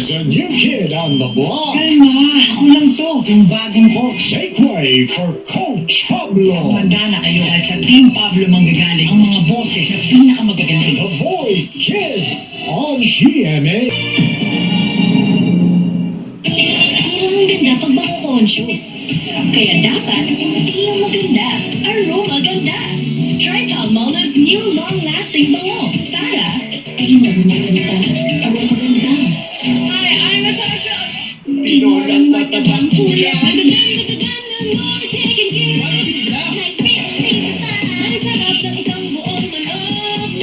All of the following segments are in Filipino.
There's a new kid on the block. Kalma, ako lang to, yung bagong coach. Make way for Coach Pablo. Manda na kayo dahil sa Team Pablo manggagaling ang mga boses at pinakamagagaling. The Voice Kids on GMA. Pero ang ganda pag mako-conscious. Kaya dapat, hindi yung maganda. Aroma ganda. Try Palmolive's new long-lasting bango. Para, ayun ang maganda. Aroma ganda. Hi, I'm Natasha. Tinolang matabang kuya. Nagdagan ng more chicken here. Like fish pizza. Ang sarap ng isang buong manok.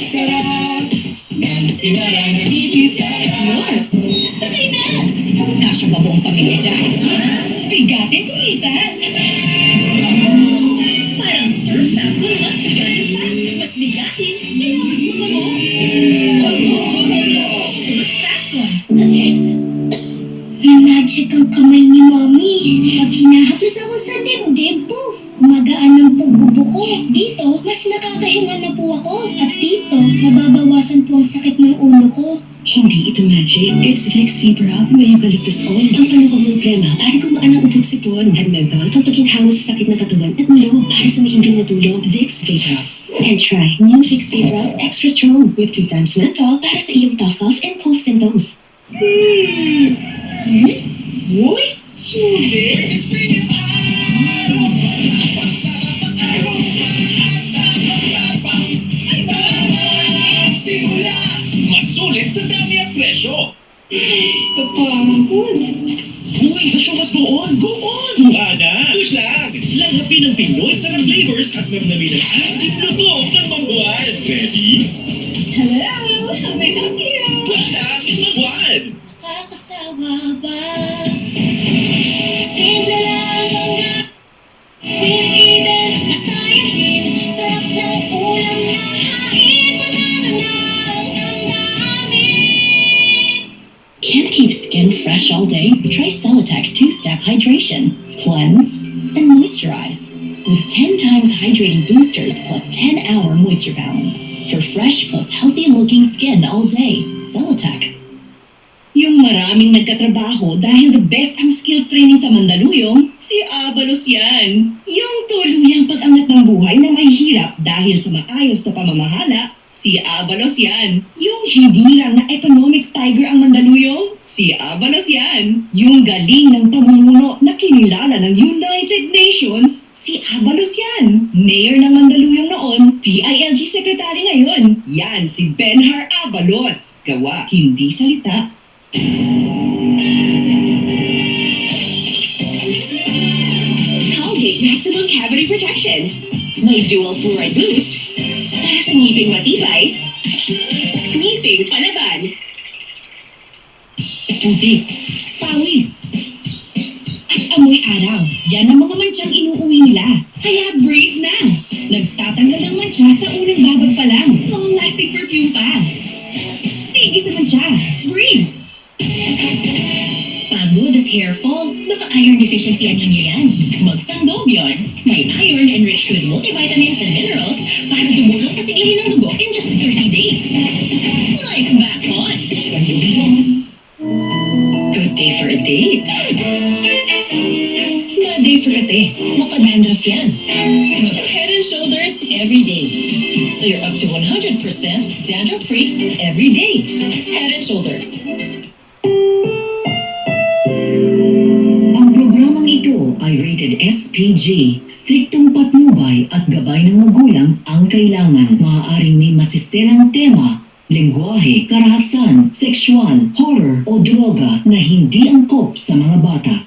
Sarap ng tinala na bibisa. More. Sakay na. Kasya ba buong pamilya dyan? Bigatin kumita. Parang surf app kung mas bigatin pa. Mas bigatin, kaya mas mabango. Mas sakon. Yung magic ang kamay ni Mommy. Pag hinahaplos ako sa dibdib, poof! Gumagaan ang pagbubuko. Dito, mas nakakahinga na po ako. At dito, nababawasan po ang sakit ng ulo ko. Hindi ito magic. It's Vicks Vapor Up may eucalyptus oil. Ang panukong ng krema para gumaan ang ubod sipon. At menthol pampaginhawa sa sakit na katawan at ulo para sa mahimbing na tulog. Vicks Vapor Up. And try new Vicks Vapor Up Extra Strong with 2 times menthol para sa iyong cough and cold symptoms. Uy, sulit. Masulit sa dami at presyo. Kapangkod. Uy, the show must go on. Go on! Buhana! Push lang! Langhapin ng Pinoy sarap flavors at mamnamin ng asim lutong ng mambuan. Ready? Hello, may happy you. Push lang in mambuan! Nakakasawa ba? Simple lang ang pilitin, masayahin. Sarap ng ulam na hain. Pananalaw ng namin. Can't keep skin fresh all day? Try Celotex 2-Step Hydration. Cleanse and moisturize. With 10 times hydrating boosters plus 10-hour moisture balance. For fresh plus healthy-looking skin all day. Celotex. Yung maraming nagkatrabaho dahil the best ang skills training sa Mandaluyong, si Abalos yan. Yung tuluyang pag-angat ng buhay na mahihirap dahil sa maayos na pamamahala, si Abalos yan. Yung hindi lang na economic tiger ang Mandaluyong, si Abalos yan. Yung galing ng pamumuno na kinilala ng United Nations, si Abalos yan. Mayor ng Mandaluyong noon, DILG Secretary ngayon. Yan si Benhar Abalos. Gawa, hindi salita. Colgate Maximum Cavity Protection. May dual fluoride boost para sa ngiping matibay, ngiping palaban. Putik, pawis, at amoy araw. Yan ang mga mantsang inuuwi nila. Kaya breathe na. Nagtatanggal ng mantsa sa unang babad pa lang. Long-lasting perfume pa. Sige sa mantsa. Breathe. Pagod at hair fall, baka iron deficiency anemia yan. Mag-Sangobion. May iron enriched with multivitamins and minerals para tumulong pasiglahin ng dugo in just 30 days. Life back on. Sangobion. Good day for a date. Bad day for a day. Makadandruff yan. Mag-Head and Shoulders every day. So you're up to 100% dandruff-free every day. Head and Shoulders. Ang programang ito ay rated SPG. Striktong patnubay at gabay ng magulang ang kailangan. Maaaring may masiselang tema, lengguwahe, karahasan, sexual, horror o droga na hindi angkop sa mga bata.